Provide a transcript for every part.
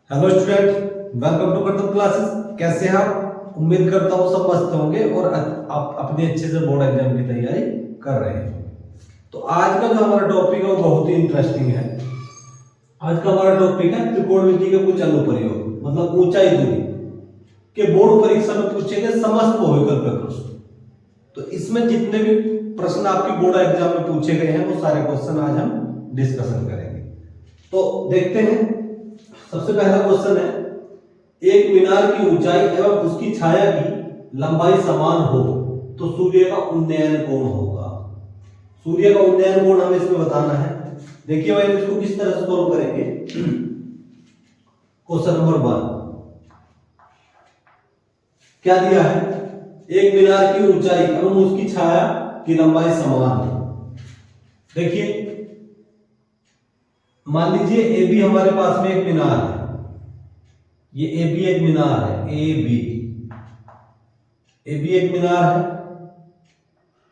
Hello student, welcome to करतब classes. कैसे हैं आप? उम्मीद करता हूँ सब मस्त होंगे और आप अपने अच्छे से बोर्ड एग्जाम की तैयारी कर रहे हैं। तो आज का जो हमारा टॉपिक है वो बहुत ही इंटरेस्टिंग है। आज का हमारा टॉपिक है त्रिकोणमिति के कुछ अनुप्रयोग, मतलब ऊंचाई दूरी के बोर्ड परीक्षा में पूछे गए समस्त बहुविकल्पीय प्रश्न। तो इसमें जितने भी प्रश्न आपके बोर्ड एग्जाम में पूछे गए हैं वो सारे क्वेश्चन आज हम डिस्कशन करेंगे। तो देखते हैं। सबसे पहला क्वेश्चन है, एक मीनार की ऊंचाई एवं उसकी छाया की लंबाई समान हो तो सूर्य का उन्नयन कोण होगा। सूर्य का उन्नयन कोण हमें इसमें बताना है। देखिए भाई, इसको किस तरह से सॉल्व करेंगे। क्वेश्चन नंबर 1 क्या दिया है, एक मीनार की ऊंचाई एवं उसकी छाया की लंबाई समान है। देखिए, मान लीजिए ए बी हमारे पास में एक मीनार है। ये ए बी एक मीनार है। ए बी एक मीनार है।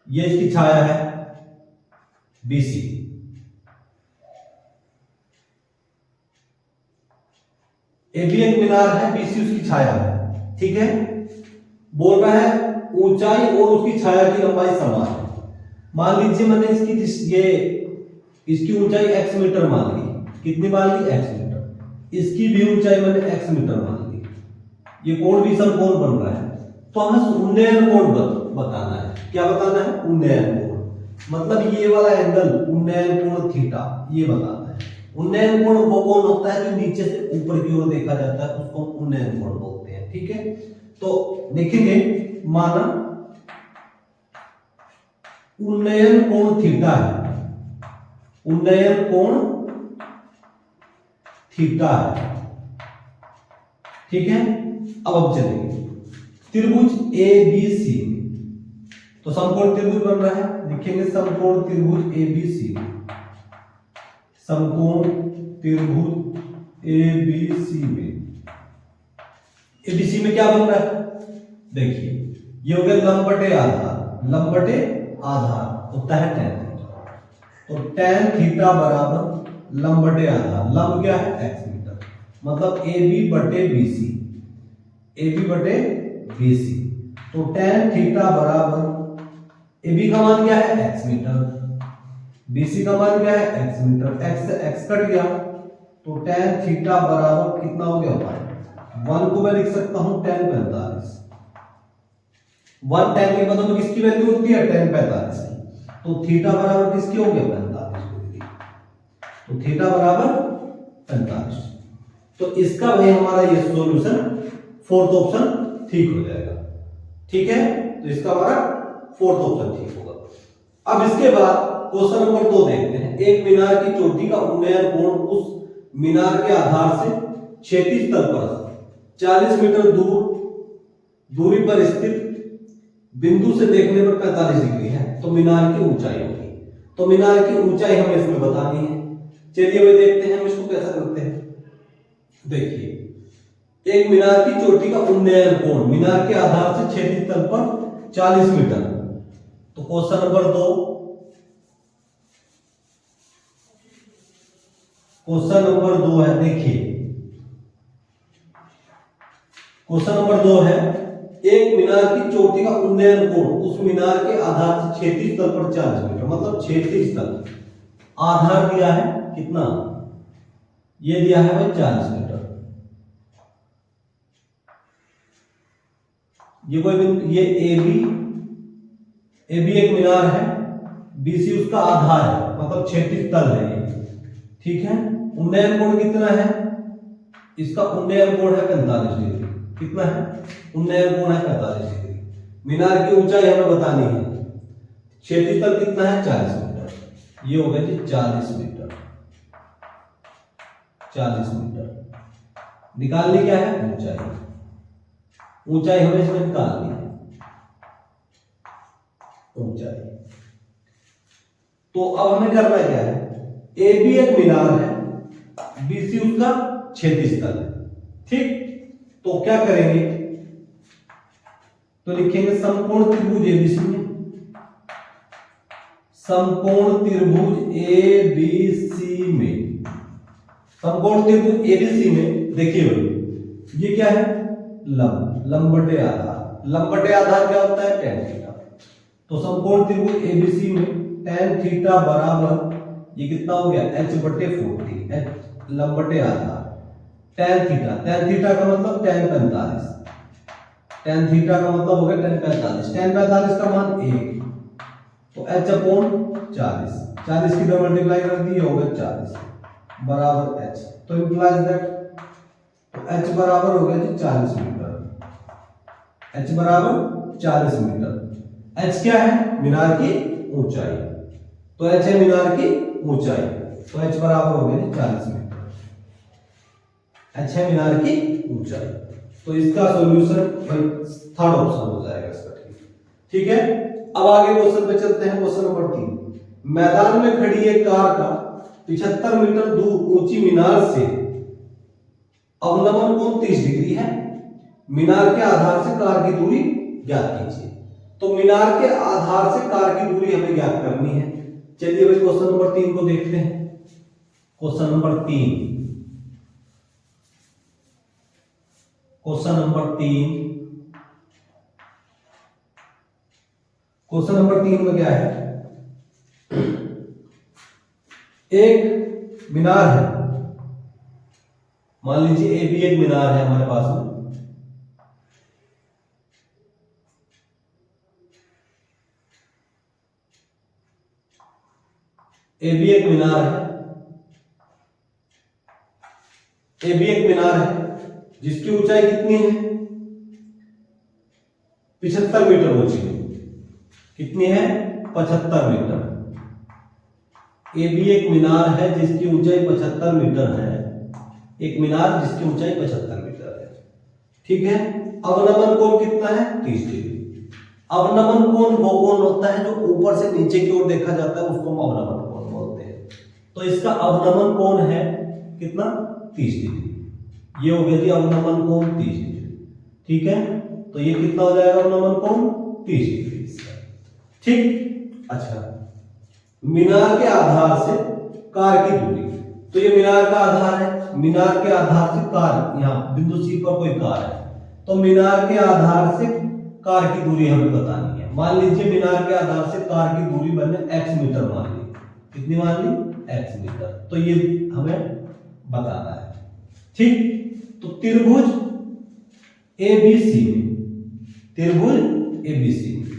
ये इसकी छाया है बी सी। ए बी एक मीनार है, बी सी उसकी छाया है। ठीक है, बोल रहा है ऊंचाई और उसकी छाया की लंबाई समान है। मान लीजिए मैंने इसकी ऊंचाई x मीटर मान ली। कितनी मान ली? x metre. इसकी भी ऊंचाई मैंने x मीटर मान ली। ये कोण भी समकोण बन रहा है। तो हमें उन्नयन कोण बताना है। क्या बताना है? उन्नयन कोण। मतलब ये वाला एंगल उन्नयन कोण थीटा, ये बताना है। उन्नयन कोण वो कोण होता है जो नीचे से ऊपर की ओर देखा जाता है, उसको उन्नयन कोण बोलते हैं। ठीक है, तो देखेंगे, माना उन्नयन कोण थीटा है। उन्नयन कोण थीटा है। ठीक है, अब हम चलेंगे त्रिभुज ए बी सी। तो समकोण त्रिभुज बन रहा है। लिखेंगे समकोण त्रिभुज ए बी सी। समकोण त्रिभुज ए बी सी में एबीसी में क्या बन रहा है? देखिए, ये हो गया लंब बटे आधार। लंब बटे आधार होता है tan थीटा। तो tan थीटा बराबर लंब बटे आधार। लंब क्या है? x metre. मतलब ए बी बटे बी सी। ए बी बटे बी सी। तो tan थीटा बराबर ए बी का मान क्या है? x metre. बी सी का मान क्या है? x metre. x से x कट गया तो tan थीटा बराबर कितना हो गया? 1 को मैं लिख सकता हूं tan 45। 1 tan के पदों में किसकी वैल्यू होती है? tan 45 की। तो थीटा बराबर किसकी हो गया? 45 डिग्री। तो थीटा बराबर 45। तो इसका भाई हमारा ये सॉल्यूशन फोर्थ ऑप्शन ठीक हो जाएगा। ठीक है, तो इसका हमारा फोर्थ ऑप्शन ठीक होगा। अब इसके बाद क्वेश्चन नंबर 2 देखते हैं। एक मीनार की चोटी का उन्नयन कोण उस मीनार के आधार से क्षैतिज तल पर 40 मीटर दूरी पर स्थित बिंदु से देखने पर 45 डिग्री है तो मीनार की ऊंचाई होगी। तो मीनार की ऊंचाई हमें इसमें बतानी है। चलिए भाई देखते हैं हम इसको कैसा करते हैं। देखिए, एक मीनार की चोटी का उन्नयन कोण मीनार के आधार से क्षैतिज तल पर 40 मीटर। तो क्वेश्चन नंबर 2, क्वेश्चन नंबर 2 है। देखिए, क्वेश्चन नंबर 2 है, एक मीनार की चोटी का उन्नयन कोण उस मीनार के आधार से क्षैतिज तल पर 40 मीटर। मतलब क्षैतिज तल आधार दिया है कितना? ये दिया है भाई 40 मीटर। ये कोई ये ए बी एक मीनार है, बी सी उसका आधार है, मतलब क्षैतिज तल है ये। ठीक है, उन्नयन कोण कितना है? इसका उन्नयन कोण है 45 डिग्री। कितना है? उन्नयन कोण है 45 डिग्री। मीनार की ऊंचाई हमें बतानी है। क्षैतिज तल कितना है? 40 मीटर। ये हो गया जी 40 मीटर। 40 मीटर निकालनी क्या है? ऊंचाई। ऊंचाई हमें इसमें निकालनी है। ऊंचाई। तो अब हमें करना क्या है? ए बी एक मीनार है, बी सी उसका क्षैतिज तल है। ठीक, तो क्या करेंगे? तो लिखेंगे समकोण त्रिभुज एबीसी में। समकोण त्रिभुज एबीसी में समकोण त्रिभुज एबीसी में देखिए भाई ये क्या है, लंब, लंब बटे आधार। लंब बटे आधार क्या होता है, tan थीटा। तो समकोण त्रिभुज एबीसी में tan थीटा बराबर ये कितना हो गया, h बटे 40, h लंब बटे आधार। tan थीटा, tan थीटा का मतलब tan 45, tan थीटा का मतलब हो गया tan 45, tan 45 का मान 1, तो h अपॉन 40, 40 की तरह मल्टीप्लाई कर दिए हो गया 40 बराबर h, तो इंप्लाइज दैट तो h बराबर हो गया जी 40 मीटर, h बराबर 40 मीटर। h क्या है, मीनार की ऊंचाई, तो h है मीनार की ऊंचाई, तो h बराबर हो गया जी 40 मीटर, h है मीनार की ऊंचाई। तो इसका सॉल्यूशन भाई थर्ड ऑप्शन हो जाएगा इसका, ठीक है। अब आगे क्वेश्चन पे चलते हैं, क्वेश्चन नंबर 3। मैदान में खड़ी एक कार का 75 मीटर दूर ऊंची मीनार से अवनमन कोण 30 डिग्री है। मीनार के आधार से कार की दूरी ज्ञात कीजिए। तो मीनार के आधार से कार की दूरी हमें ज्ञात करनी है। चलिए भाई क्वेश्चन नंबर 3 को देखते हैं। Question number 3, question number 3, question number 3 में क्या है, एक मीनार है, मान लीजिए ए भी एक मीनार है हमारे पास में, ए भी एक मीनार है, ए भी एक मीनार है जिसकी ऊंचाई कितनी है, 75 मीटर ऊंची है। कितनी है, 75 मीटर। ए भी एक मीनार है जिसकी ऊंचाई 75 मीटर है, एक मीनार जिसकी ऊंचाई 75 मीटर है, ठीक है। अवनमन कोण कितना है, 30 डिग्री। अवनमन कोण वो कोण होता है जो ऊपर से नीचे की ओर देखा जाता है, उसको हम अवनमन कोण बोलते हैं। तो इसका अवनमन कोण है कितना, 30 डिग्री। ये हो गया जी अवनमन कोण 30 डिग्री, ठीक है। तो ये कितना हो जाएगा अवनमन कोण, 30 डिग्री, ठीक। अच्छा, मीनार के आधार से कार की दूरी, तो ये मीनार का आधार है, मीनार के आधार से कार, यहाँ बिंदु सी पर कोई कार है, तो मीनार के आधार से कार की दूरी हमें बतानी है। मान लीजिए मीनार के आधार से कार की दूरी बने x मीटर, मान ली कितनी, मान ली x मीटर, तो ये हमें बताना है, ठीक। तो त्रिभुज एबीसी में, त्रिभुज एबीसी में,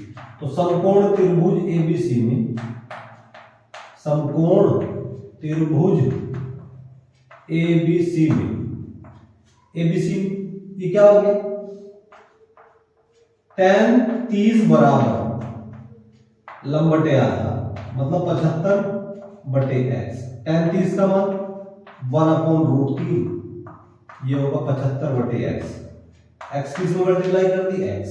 तो समकोण त्रिभुज एबीसी में, समकोण त्रिभुज एबीसी में, एबीसी ये क्या हो गया, tan 30 बराबर लंब बटे आधार, मतलब 75 बटे x। tan 30 का मान 1/√3, ये होगा 75 बटे x। x किस में मल्टीप्लाई कर दी, x,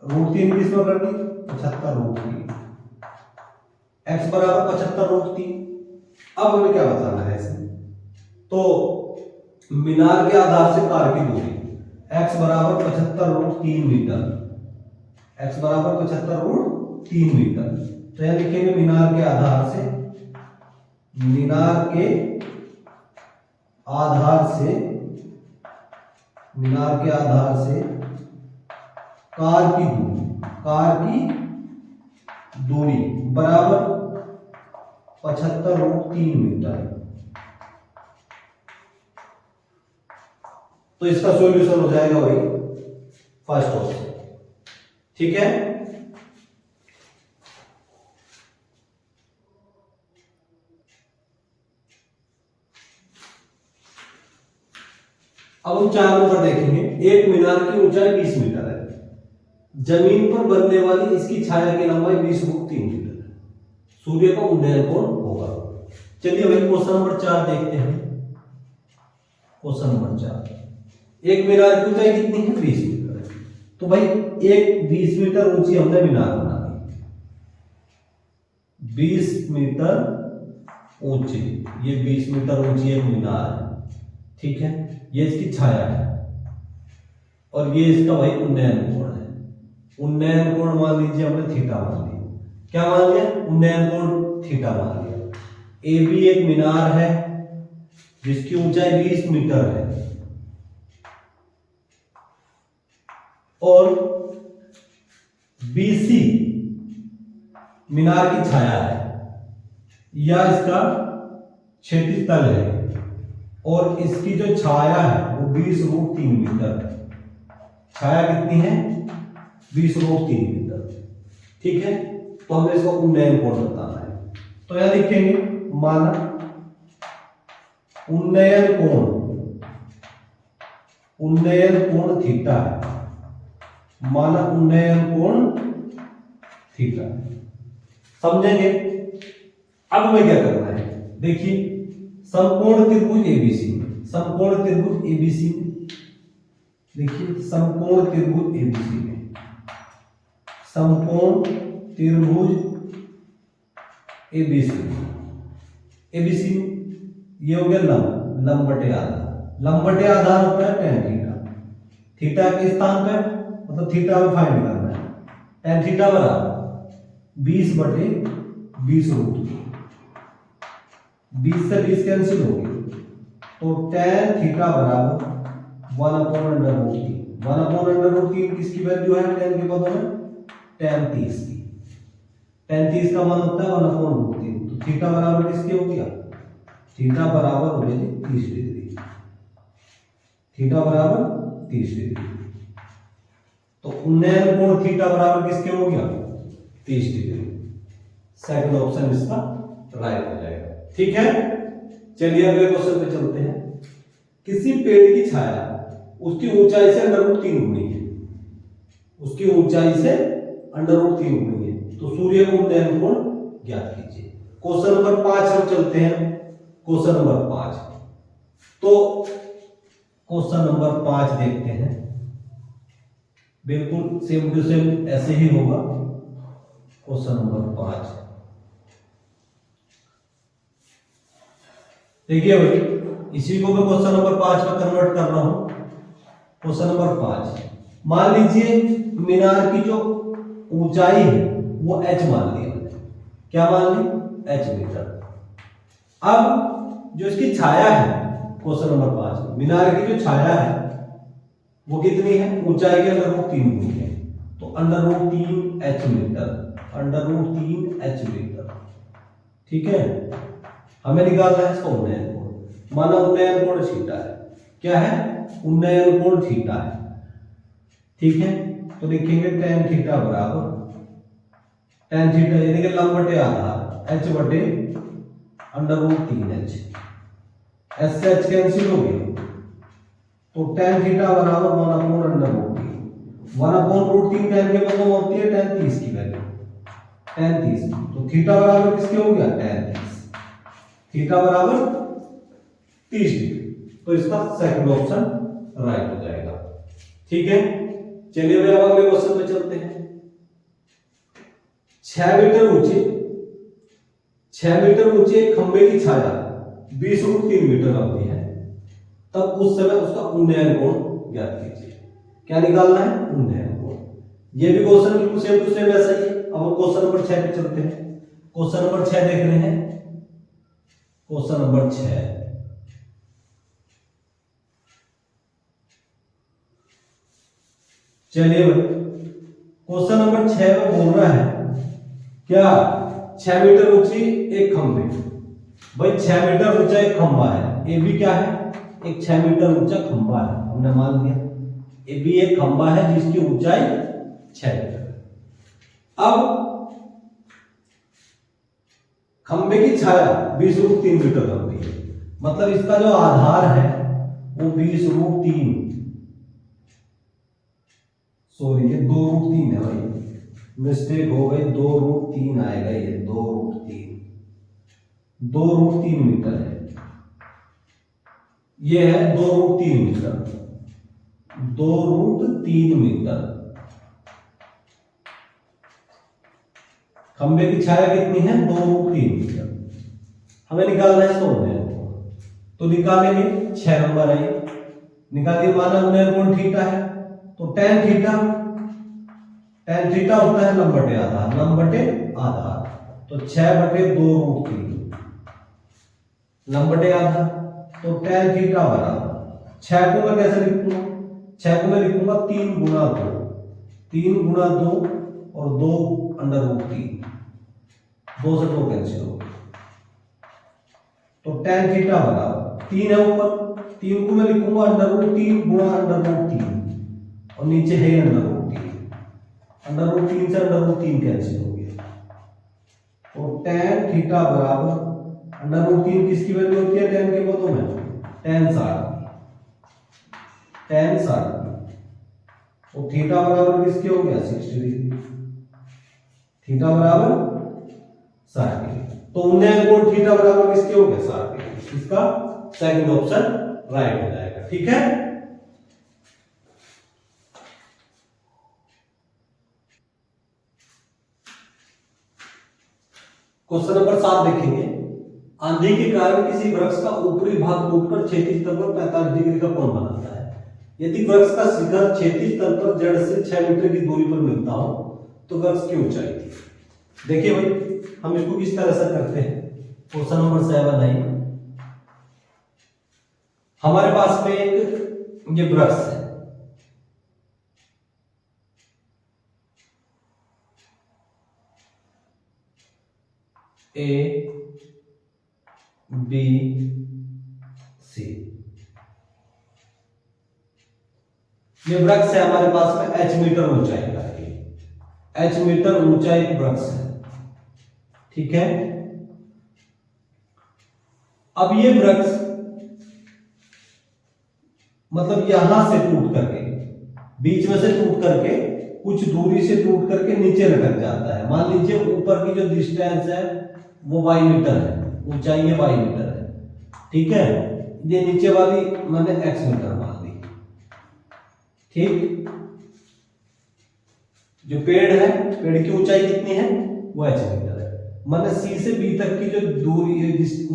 √3 किस में कर दी, 75√3, x बराबर 75√3। अब हमें क्या बताना है इसमें, तो मीनार के आधार से कार की दूरी x बराबर 75√3 मीटर, x बराबर 75√3 मीटर। तो यहां लिखेंगे मीनार के आधार से, मीनार के आधार से, मीनार के आधार से कार की दूरी, कार की दूरी बराबर 75√3 मीटर। तो इसका सॉल्यूशन हो जाएगा वही फर्स्ट ऑप्शन, ठीक है। अब हम 4 नंबर देखेंगे। एक मीनार की ऊंचाई 20 मीटर है, जमीन पर बनने वाली इसकी छाया की लंबाई 20√3 मीटर है, सूर्य का उन्नयन कोण होगा। चलिए भाई क्वेश्चन नंबर 4 देखते हैं। क्वेश्चन नंबर 4, एक मीनार की ऊंचाई कितनी है, 20 मीटर है। तो भाई एक 20 मीटर ऊंची हमने मीनार बना दी, 20 मीटर ऊंची, ये 20 मीटर ऊंची एक मीनार है, ठीक है। ये इसकी छाया है और ये इसका भाई उन्नयन कोण है। उन्नयन कोण मान लीजिए हमने थीटा मान लिया, क्या मान लिया, उन्नयन कोण थीटा मान लिया। ए भी एक मीनार है जिसकी ऊंचाई 20 मीटर है और BC मीनार की छाया है या इसका क्षैतिज तल है और इसकी जो छाया है वो 20√3 मीटर है। छाया कितनी है? 20√3 मीटर। ठीक है, तो हमें इसका उन्नयन कोण बताना है। तो यहां लिखेंगे माना उन्नयन कोण थीटा है। माना उन्नयन कोण थीटा, समझेंगे? अब हमें क्या करना है? देखिए समकोण त्रिभुज एबीसी में, समकोण त्रिभुज एबीसी में, देखिए समकोण त्रिभुज एबीसी में, समकोण त्रिभुज एबीसी में, एबीसी में ये हो गया लंब बटे आधार। लंब बटे आधार होता है tan थीटा। थीटा के स्थान पे मतलब थीटा में फाइंड करना है। tan थीटा बराबर 20/20√3। 20 से 20 कैंसिल हो गई तो tan थीटा बराबर 1/√3। 1/√3 किसकी वैल्यू है tan के पदों में? tan 30 की। tan 30 का मान होता है 1/√3। तो थीटा बराबर किसके हो गया? थीटा बराबर हो गया 30 डिग्री। थीटा बराबर 30 डिग्री। तो उन्नयन कोण थीटा बराबर किसके हो गया? 30 डिग्री। सेकंड ऑप्शन इसका राइट हो जाएगा। ठीक है, चलिए अगले क्वेश्चन पे चलते हैं। किसी पेड़ की छाया उसकी ऊंचाई से √3 गुनी है। उसकी ऊंचाई से √3 गुनी है, तो सूर्य को उन्नयन कोण ज्ञात कीजिए। क्वेश्चन नंबर 5 हम चलते हैं। क्वेश्चन नंबर 5, तो क्वेश्चन नंबर 5 देखते हैं। बिल्कुल सेम टू सेम ऐसे ही होगा। क्वेश्चन नंबर 5 देखिए भाई, इसी को मैं क्वेश्चन नंबर 5 में कन्वर्ट कर रहा हूं। क्वेश्चन नंबर 5, मान लीजिए मीनार की जो ऊंचाई है वो h मान लिया। क्या मान ली? h metre. अब जो इसकी छाया है क्वेश्चन नंबर 5 में, मीनार की जो छाया है वो कितनी है? ऊंचाई के √3 गुनी है, तो √3h मीटर। √3h metre. ठीक है, हमें निकालना है इसका उन्नयन कोण। माना उन्नयन कोण थीटा है। क्या है? उन्नयन कोण थीटा है। ठीक है, तो लिखेंगे tan थीटा बराबर tan थीटा यानी कि लंब बटे आधार h बटे √3h। s से h कैंसिल हो गया तो tan थीटा बराबर 1/√3। 1/√3 tan के बदले होती है tan 30 की वैल्यू। tan 30, तो थीटा बराबर किसके हो गया? tan 30। थीटा बराबर 30 डिग्री। तो इसका सेकंड ऑप्शन राइट हो जाएगा। ठीक है, चलिए भाई अब अगले क्वेश्चन पे चलते हैं। 6 मीटर ऊंचे एक खंबे की छाया 20√3 मीटर लंबी है, तब उस समय उसका उन्नयन कोण ज्ञात कीजिए। क्या निकालना है? उन्नयन कोण। ये भी क्वेश्चन बिल्कुल सेम टू सेम ऐसा ही है। अब हम क्वेश्चन नंबर 6 पे चलते हैं। क्वेश्चन नंबर 6 देख रहे हैं। क्वेश्चन नंबर 6, चलिए भाई क्वेश्चन नंबर 6 में बोल रहा है क्या? 6 मीटर ऊंची एक खंबे। भाई 6 मीटर ऊंचा एक खंबा है। ए भी क्या है? एक 6 मीटर ऊंचा खंबा है, हमने मान लिया। ए भी एक खंबा है जिसकी ऊंचाई 6 मीटर है। अब खंबे की छाया 20√3 मीटर लंबी है, मतलब इसका जो आधार है वो 20√3, सॉरी ये 2√3 है भाई, मिस्टेक हो गई। 2√3 आएगा, ये 2√3 मीटर है। ये है 2√3 मीटर। 2√3 मीटर। खंबे की छाया कितनी है? 2√3 मीटर। हमें निकालना है इसका उन्नयन कोण, तो निकालेंगे 6 नंबर है। निकालिए, माना उन्नयन कोण थीटा है, तो tan थीटा होता है लंब बटे आधार। लंब बटे आधार, तो 6/2√3 लंब बटे आधार। तो tan थीटा बराबर 6 को मैं कैसे लिखूंगा, 6 को मैं लिखूंगा 3 गुना 2, 3 गुना 2 और 2 अंडर रूट 3, 2 से 2 कैंसिल हो गया। तो tan थीटा बराबर 3 है ऊपर, 3 को मैं लिखूंगा अंडर रूट 3 गुना अंडर रूट 3 और नीचे है अंडर रूट 3, अंडर रूट 3 से अंडर रूट 3 कैंसिल हो गया। तो tan थीटा बराबर अंडर रूट 3 किसकी वैल्यू होती है tan के पदों में, tan 60, tan 60। तो थीटा बराबर किसके हो गया 60 डिग्री, थीटा बराबर 60 डिग्री। तो 19 कोण थीटा बराबर किसके हो गया 60 डिग्री। इसका सेकंड ऑप्शन राइट हो जाएगा। ठीक है, क्वेश्चन नंबर 7 देखेंगे। आंधी के कारण किसी वृक्ष का ऊपरी भाग टूटकर क्षैतिज तल पर 45 डिग्री का कोण बनाता है। यदि वृक्ष का शिखर क्षैतिज तल पर जड़ से 6 मीटर की दूरी पर मिलता हो तो वृक्ष की ऊंचाई थी। देखिए भाई, हम इसको किस तरह से करते हैं। क्वेश्चन नंबर 7 है, हमारे पास में एक ये वृक्ष है, ए बी सी, ये वृक्ष है हमारे पास में h मीटर ऊंचाई का, h मीटर ऊंचा एक वृक्ष है। ठीक है, अब ये वृक्ष मतलब यहां से टूट करके, बीच में से टूट करके कुछ दूरी से टूट करके नीचे लटक जाता है। मान लीजिए ऊपर की जो डिस्टेंस है वो y मीटर है, ऊंचाई है y मीटर है। ठीक है, ये नीचे वाली मैंने x मीटर मान ली। ठीक, जो पेड़ है, पेड़ की ऊंचाई कितनी है वो h मीटर है। मैंने c से b तक की जो दूरी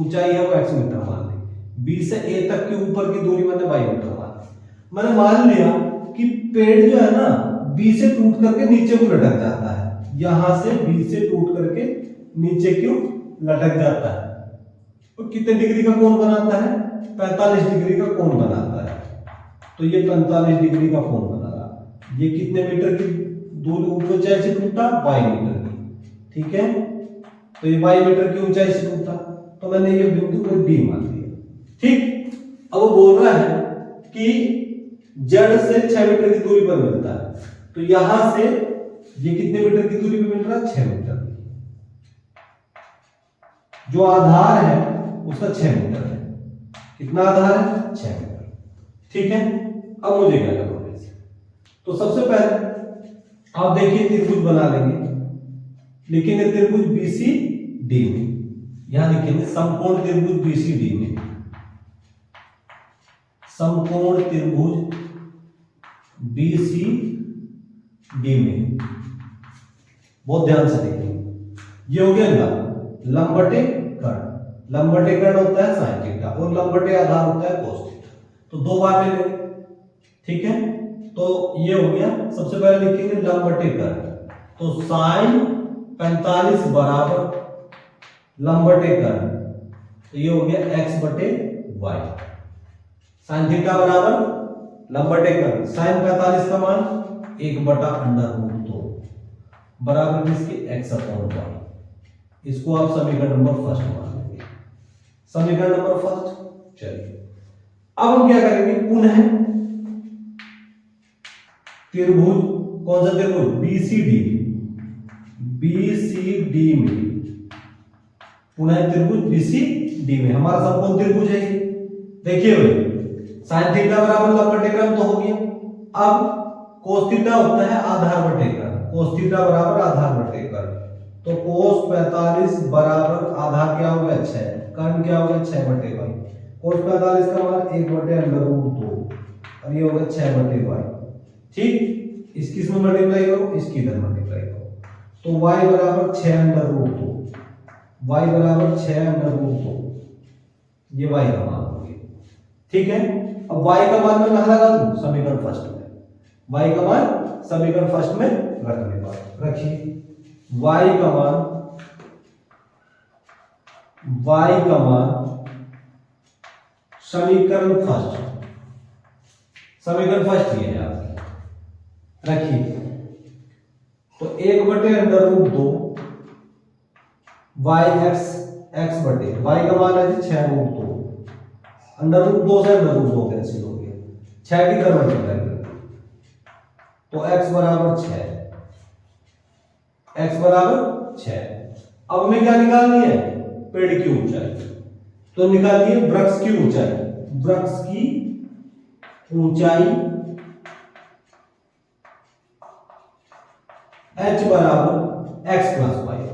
ऊंचाई है वो x मीटर मान ली, b से a तक की ऊपर की दूरी मैंने y मीटर मान ली। मैंने मान लिया कि पेड़ जो है ना b से टूट करके नीचे को लटक जाता है, यहां से b से टूट करके नीचे क्यों लटक जाता है, तो कितने डिग्री का कोण बनाता है 45 डिग्री का कोण बनाता है। तो ये 45 डिग्री का कोण बना रहा। ये कितने मीटर की दूरी ऊंचाई से टूटा y मीटर की। ठीक है, तो ये y मीटर की ऊंचाई से टूटा, तो मैंने ये बिंदु को d मान लिया। ठीक, अब वो बोल रहा है कि जड़ से 6 मीटर की दूरी पर मिलता है, तो यहां से ये कितने मीटर की दूरी पर मिल रहा है 6 मीटर। जो आधार है उसका 6 मीटर है। कितना आधार है 6 मीटर। ठीक है, अब मुझे क्या करना है, तो सबसे पहले आप देखिए त्रिभुज बना लेंगे, लिखेंगे त्रिभुज BCD में, यहां लिखेंगे समकोण त्रिभुज BCD में, समकोण त्रिभुज BCD में। बहुत ध्यान से देखिए, ये हो गया लंबटे कर्ण, लंबटे कर्ण होता है sin थीटा और लंबटे आधार होता है cos थीटा, तो दो बार ले लेंगे। ठीक है, तो ये हो गया, सबसे पहले लिखेंगे लंबटे कर्ण, तो sin 45 बराबर लंबटे कर्ण, तो ये हो गया x बटे y। sin थीटा बराबर लंबटे कर्ण sin 45 का मान 1 बटा अंडर रूट 2 बराबर किसके x अपॉन y। इसको आप समीकरण नंबर फर्स्ट मान लेंगे, समीकरण नंबर फर्स्ट। चलिए अब हम क्या करेंगे, पुनः त्रिभुज, कौन सा त्रिभुज BCD, BCD में, पुनः त्रिभुज BCD में हमारा समकोण त्रिभुज है। देखिए भाई, sin थीटा बराबर लंबटे कर्ण तो हो गया। अब cos थीटा होता है आधार बटे कर्ण, cos थीटा बराबर आधार बटे कर्ण, तो cos 45 बराबर आधार क्या होगा 6, कर्ण क्या होगा 6 बटे y। cos 45 का मान 1 बटे अंडर रूट 2 और ये होगा 6 बटे y। ठीक, इसकी इसमें मल्टीप्लाई करो, इसकी इधर मल्टीप्लाई करो, तो y बराबर 6 अंडर रूट 2, y बराबर 6 अंडर रूट 2, ये y का मान हो गया। ठीक है, अब y का मान मैं कहां लगा दूं, समीकरण फर्स्ट में, y का मान समीकरण फर्स्ट में रखने पर रखिए। y का मान समीकरण फर्स्ट ये है आपकी, रखिए। तो 1/√2 वाई एक्स बटे वाई का मान है 6√2, √2 से √2 कैंसिल हो गया, 6 की तरफ मल्टीप्लाई कर, तो x बराबर 6, x बराबर 6। अब हमें क्या निकालनी है, पेड़ की ऊंचाई, तो निकालिए वृक्ष की ऊंचाई। वृक्ष की ऊंचाई h बराबर x प्लस वाई,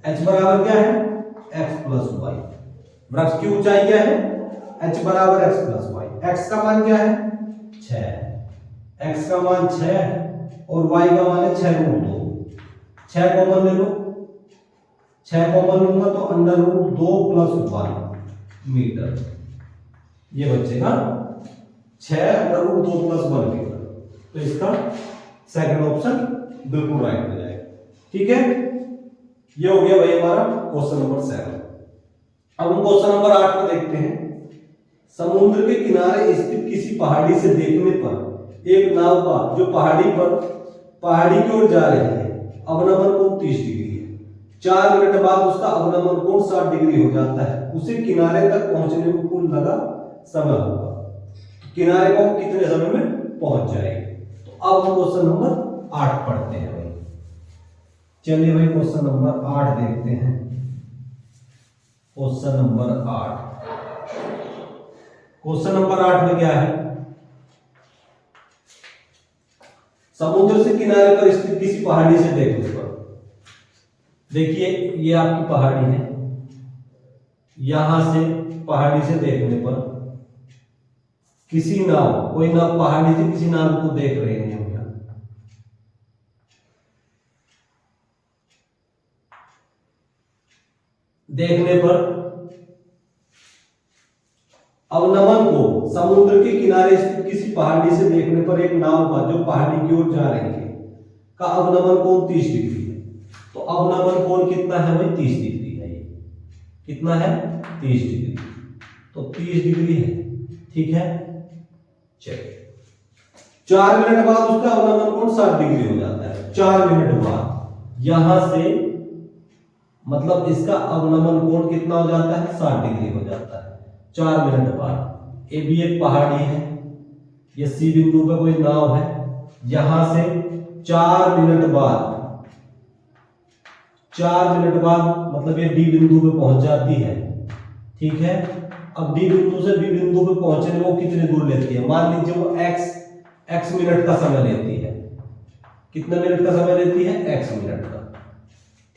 h बराबर क्या है, x प्लस वाई। वृक्ष की ऊंचाई क्या है, h बराबर x प्लस वाई। x का मान क्या है 6, x का मान 6 और y का मान है 6√2। 6 कॉमन ले लो, 6 कॉमन लूंगा तो √2 + 1 मीटर, ये बचेगा 6 √2 + 1 मीटर। तो इसका सेकंड ऑप्शन बिल्कुल राइट हो जाएगा। ठीक है, ये हो गया भाई हमारा क्वेश्चन नंबर 7। अब हम क्वेश्चन नंबर 8 को देखते हैं। समुद्र के किनारे स्थित किसी पहाड़ी से देखने पर एक नाव का जो पहाड़ी की ओर जा रही है, अवनमन कोण 30 डिग्री है। 4 मिनट बाद उसका अवनमन कोण 60 डिग्री हो जाता है। उसे किनारे तक पहुंचने में कुल लगा समय होगा। किनारे को कितने समय में पहुंच जाएगी। तो अब हम क्वेश्चन नंबर 8 पढ़ते हैं भाई। चलिए भाई क्वेश्चन नंबर 8 देखते हैं। क्वेश्चन नंबर 8 में क्या है, समुद्र से किनारे पर स्थित किसी पहाड़ी से देखने पर, देखिए ये आपकी पहाड़ी है, यहां से पहाड़ी से देखने पर किसी नाव, कोई नाव पहाड़ी से किसी नाव को देख रहे हैं, देखने पर अवनमन को समुद्र के किनारे स्थित किसी पहाड़ी से देखने पर एक नाव का जो पहाड़ी की ओर जा रही है का अवनमन कोण 30 डिग्री है। तो अवनमन कोण कितना है भाई 30 डिग्री है। ये कितना है 30 डिग्री, तो 30 डिग्री है। ठीक है, चलिए 4 मिनट बाद उसका अवनमन कोण 60 डिग्री हो जाता है। 4 मिनट बाद यहां से मतलब इसका अवनमन कोण कितना हो जाता है 60 डिग्री हो जाता है 4 मिनट बाद। ये भी एक पहाड़ी है, ये सी बिंदु पे कोई नाव है, यहां से 4 मिनट बाद मतलब ये डी बिंदु पे पहुंच जाती है। ठीक है, अब डी बिंदु से बी बिंदु पे पहुंचने में वो कितनी दूर लेती है, मान लीजिए वो x मिनट का समय लेती है। कितने मिनट का समय लेती है, x मिनट का।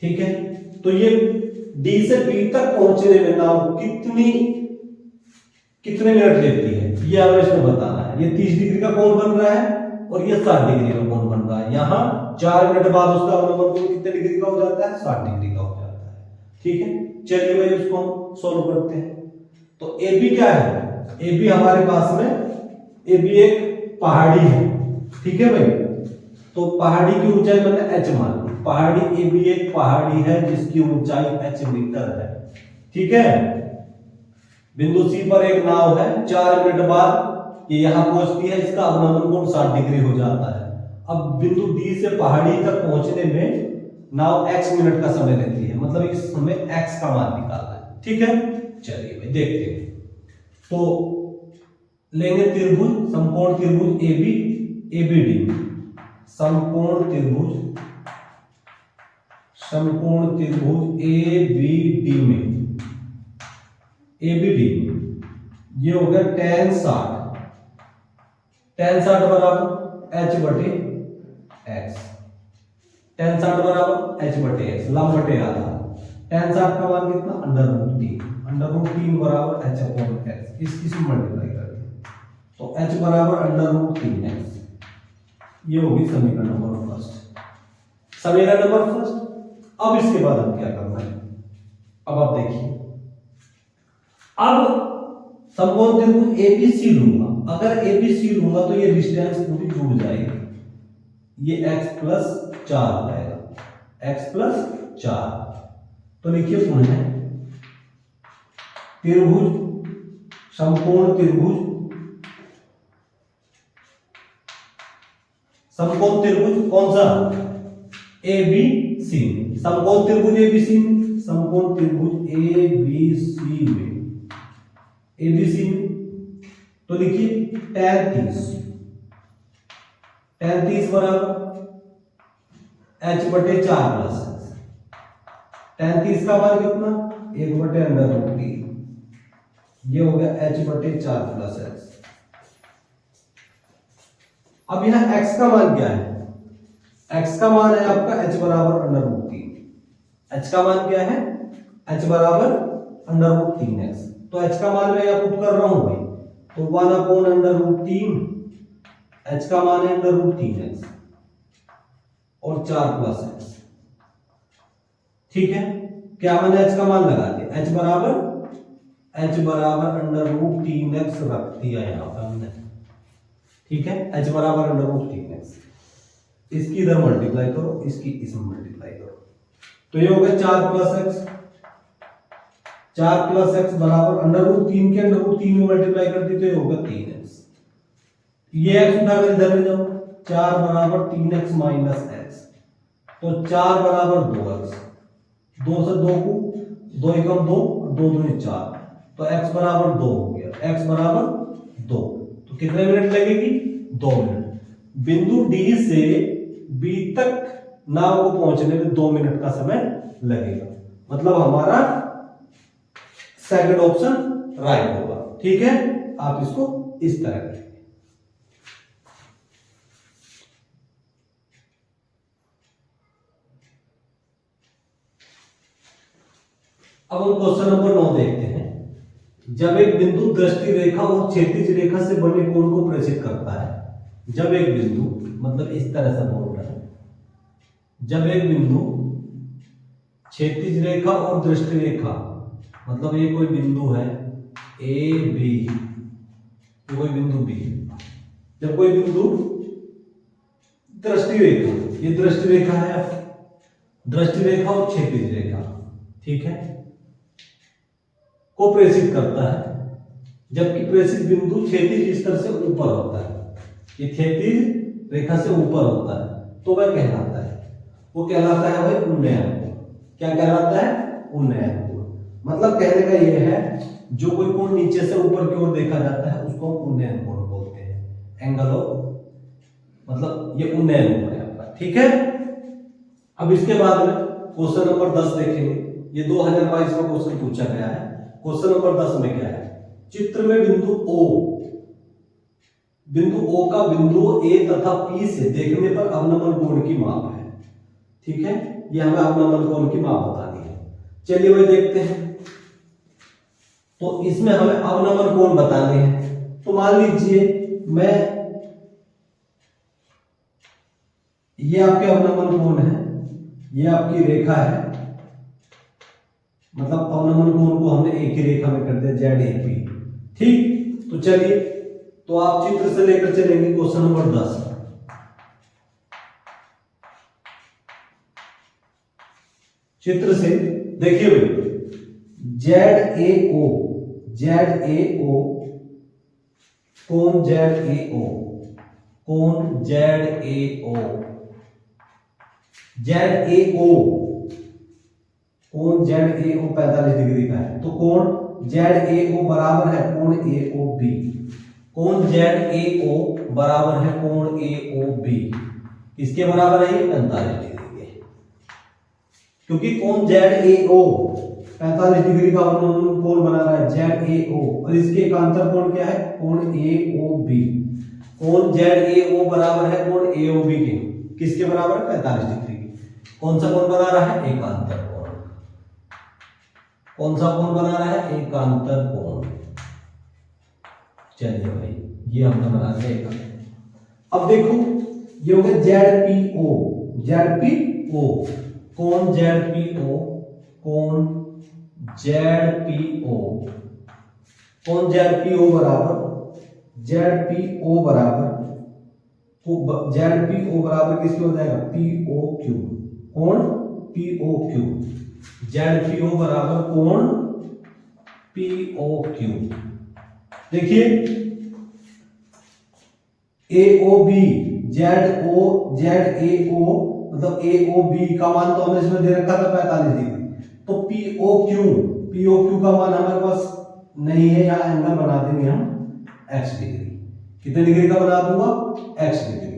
ठीक है, तो ये डी से बी तक पहुंचने में नाव कितने मिनट लेती है, ये हमें इसमें बताना है। ये 30 डिग्री का कोण बन रहा है और ये 60 डिग्री का कोण बन रहा है। यहां 4 मिनट बाद उसका अवनमन कोण कितने डिग्री का हो जाता है, 60 डिग्री का हो जाता है। ठीक है, चलिए भाई उसको हम सॉल्व करते हैं। तो ए बी क्या है, ए बी हमारे पास में ए बी एक पहाड़ी है। ठीक है भाई, तो पहाड़ी की ऊंचाई मैंने h मान ली। पहाड़ी ए बी एक पहाड़ी है जिसकी ऊंचाई h मीटर है। ठीक है, बिंदु सी पर एक नाव है, 4 मिनट बाद ये यहां पहुंचती है, इसका अवनमन कोण 60 डिग्री हो जाता है। अब बिंदु डी से पहाड़ी तक पहुंचने में नाव x मिनट का समय लेती है, मतलब इस समय x का मान निकालना है। ठीक है, चलिए भाई देखते हैं। तो लेंगे त्रिभुज, समकोण त्रिभुज एबीडी, समकोण त्रिभुज एबीडी में ये हो गया tan 60 बराबर h बटे x, tan 60 बराबर h बटे x, लंब बटे आधा। tan 60 का मान कितना, √3 बराबर h अपॉन x, इसकी मल्टीप्लाई करके, तो h बराबर √3x। ये होगी समीकरण नंबर फर्स्ट। अब इसके बाद हम क्या करना है, अब आप देखिए, अब समकोण त्रिभुज एबीसी लूंगा। अगर एबीसी लूंगा तो ये डिस्टेंस पूरी जुड़ जाएगी, ये x प्लस 4 हो जाएगा, x प्लस 4। तो लिखिए पुनः त्रिभुज समकोण त्रिभुज, समकोण त्रिभुज कौन सा? ए बी सी में, समकोण त्रिभुज ए बी सी में, समकोण त्रिभुज ए बी सी में, ए बी सी में। तो लिखिए tan 30, tan 30 बराबर h/4 प्लस x। tan 30 का मान कितना? 1/√3, ये हो गया h/4 प्लस x। अब यहां x का मान क्या है? x का मान है आपका h बराबर √3। h का मान क्या है? h बराबर √3x। तो h का मान मैं यहां पुट कर रहा हूं भाई, तो 1/√3, h का मान है √3x और 4 प्लस x। ठीक है, क्या मैंने h का मान लगा दिया, h बराबर √3x रख दिया यहां पर हमने। ठीक है, h बराबर √3x, इसकी इधर मल्टीप्लाई करो, इसकी इसमें मल्टीप्लाई करो, तो ये हो गया 4 प्लस x। 4 प्लस x बराबर √3 के √3 में मल्टीप्लाई कर दी तो ये होगा 3x। ये x उठाकर इधर ले जाओ, 4 बराबर 3x माइनस x, तो 4 बराबर 2x, 2 से 2 को 2 एकम 2, 2 दूनी 4, तो x बराबर 2 हो गया, x बराबर 2। तो कितने मिनट लगेगी? 2 मिनट। बिंदु D से B तक नाव को पहुंचने में 2 मिनट का समय लगेगा, मतलब हमारा सेकंड ऑप्शन राइट होगा। ठीक है, आप इसको इस तरह करें। अब हम क्वेश्चन नंबर 9 देखते हैं। जब एक बिंदु दृष्टि रेखा और क्षैतिज रेखा से बने कोण को प्रेषित करता है, जब एक बिंदु, मतलब इस तरह से बोल रहा है, जब एक बिंदु क्षैतिज रेखा और दृष्टि रेखा, मतलब ये कोई बिंदु है ए बी, कोई बिंदु बी, जब कोई बिंदु दृष्टि रेखा, ये दृष्टि रेखा है, दृष्टि रेखा और क्षैतिज रेखा, ठीक है, को प्रेषित करता है, जबकि प्रेषित बिंदु क्षैतिज स्तर से ऊपर होता है, ये क्षैतिज रेखा से ऊपर होता है, तो वह कहलाता है, वो कहलाता है भाई उन्नयन कोण। क्या कहलाता है? उन्नयन कोण। मतलब कहने का ये है, जो कोई कोण नीचे से ऊपर की ओर देखा जाता है उसको हम उन्नयन कोण बोलते हैं, एंगल ऑफ, मतलब ये उन्नयन कोण है आपका। ठीक है, अब इसके बाद में क्वेश्चन नंबर 10 देखेंगे। ये 2022 में क्वेश्चन पूछा गया है। क्वेश्चन नंबर 10 में क्या है? चित्र में बिंदु O का बिंदु A तथा P से देखने पर अवनमन कोण की माप है। ठीक है, ये हमें अवनमन कोण की माप बतानी है। चलिए वही देखते हैं। तो इसमें हमें अवनमन कोण बताने हैं। तो मान लीजिए ये आपके अवनमन कोण है, ये आपकी रेखा है, मतलब अवनमन कोण को हमने एक ही रेखा में कर दिया, ZAP। ठीक, तो चलिए, तो आप चित्र से लेकर चलेंगे क्वेश्चन नंबर 10। चित्र से देखिए भाई, ZAO कोण ZAO, कोण ZAO, कोण ZAO 45 डिग्री का है, तो कोण ZAO बराबर है कोण AOB, कोण ZAO बराबर है कोण AOB, किसके बराबर है? ये 45 डिग्री के, क्योंकि कोण ZAO 45 डिग्री का अवनमन कोण बना रहा है ZAO, और इसके एकांतर कोण क्या है? कोण AOB। कोण ZAO बराबर है कोण AOB के, किसके बराबर? 45 डिग्री के। कौन सा कोण बना रहा है? एकांतर कोण। कौन सा कोण बना रहा है? एकांतर कोण। चलिए भाई, ये हमने बना दिया एकांतर। अब देखो, ये हो गया ZPO, कोण ZPO, कोण ZPO बराबर किसके हो जाएगा? POQ, कोण POQ, ZPO बराबर कोण POQ। देखिए AOB ZAO मतलब AOB का मान तो हमें इसमें दे रखा था 45 डिग्री, तो POQ का मान हमारे पास नहीं है, यहाँ एंगल बना देंगे हम x डिग्री। कितने डिग्री का बना दूंगा? x degree.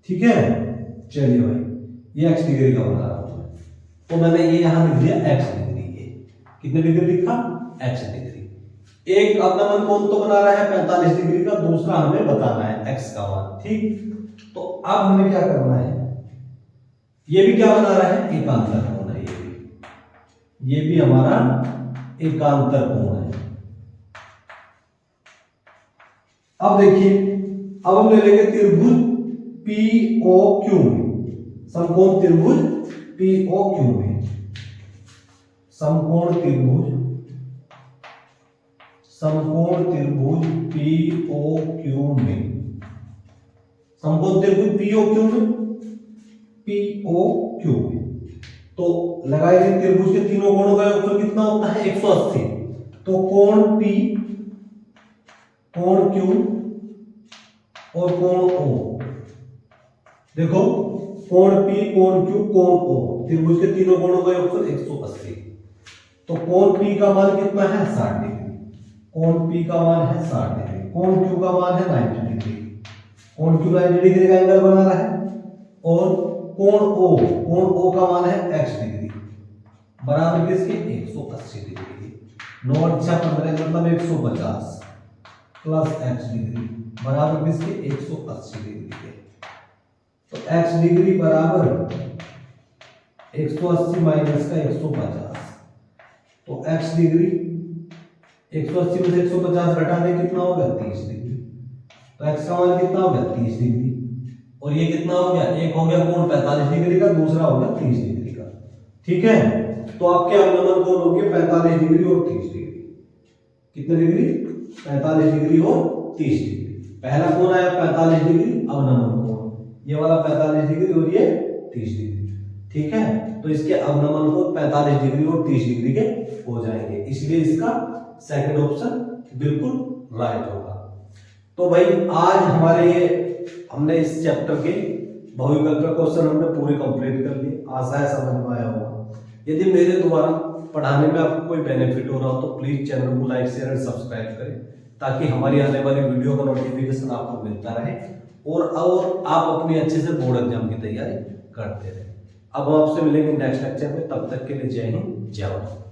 ठीक है, चलिए भाई ये x डिग्री का बना रहा हूं, तो मैंने ये यहां लिख दिया x डिग्री। ये कितने डिग्री लिखा? x degree. एक अवनमन कोण तो बना रहा है 45 डिग्री का, दूसरा हमें बताना है x का मान। ठीक, तो अब हमें क्या करना है, ये भी क्या बना रहा है? एकांतर कोण है। ये भी हमारा एकांतर कोण है। अब देखिए, अब हम ले लेंगे त्रिभुज POQ में, समकोण त्रिभुज POQ में, समकोण त्रिभुज POQ में, समकोण त्रिभुज POQ में, तो लगाएंगे त्रिभुज के तीनों कोणों का योगफल कितना होता है? 180। तो कोण P, कोण Q और कोण O, देखो कोण P, कोण Q, कोण O, त्रिभुज के तीनों कोणों का योगफल 180। तो कोण P का मान कितना है? 60 डिग्री। कोण P का मान है 60 डिग्री। कोण Q का मान है 90 डिग्री। कोण Q 90 डिग्री का एंगल बना रहा है, और कोण O का मान है x डिग्री, बराबर किसके? 180 डिग्री। 9 अच्छा 15 मतलब 150 प्लस x डिग्री बराबर किसके? 180 डिग्री के। तो x डिग्री बराबर 180 माइनस का 150, तो x डिग्री 180 में से 150 घटा दे कितना होगा? 30 डिग्री। तो x का मान कितना हो गया? 30 डिग्री। और ये कितना हो गया? एक हो गया कोण 45 डिग्री का, दूसरा हो गया 30 डिग्री का। ठीक है, तो आपके अवनमन कोण हो गए 45 डिग्री और 30 डिग्री। कितने डिग्री? 45 डिग्री और 30 डिग्री। पहला कोण आया 45 डिग्री अवनमन कोण, ये वाला 45 डिग्री और ये 30 डिग्री। ठीक है, तो इसके अवनमन कोण 45 डिग्री और 30 डिग्री के हो जाएंगे, इसलिए इसका सेकंड ऑप्शन बिल्कुल राइट होगा। तो भाई आज हमारे ये हमने इस चैप्टर के बहुविकल्प का क्वेश्चन हमने पूरे कंप्लीट कर लिए। आशा है समझ में आया होगा। यदि मेरे द्वारा पढ़ाने में आपको कोई बेनिफिट हो रहा हो तो प्लीज चैनल को लाइक शेयर एंड सब्सक्राइब करें, ताकि हमारी आने वाली वीडियो का नोटिफिकेशन आपको मिलता रहे और आप अपनी अच्छे से बोर्ड एग्जाम की तैयारी करते रहे। अब आपसे मिलेंगे नेक्स्ट लेक्चर में, तब तक के लिए जय हिंद, जय भारत।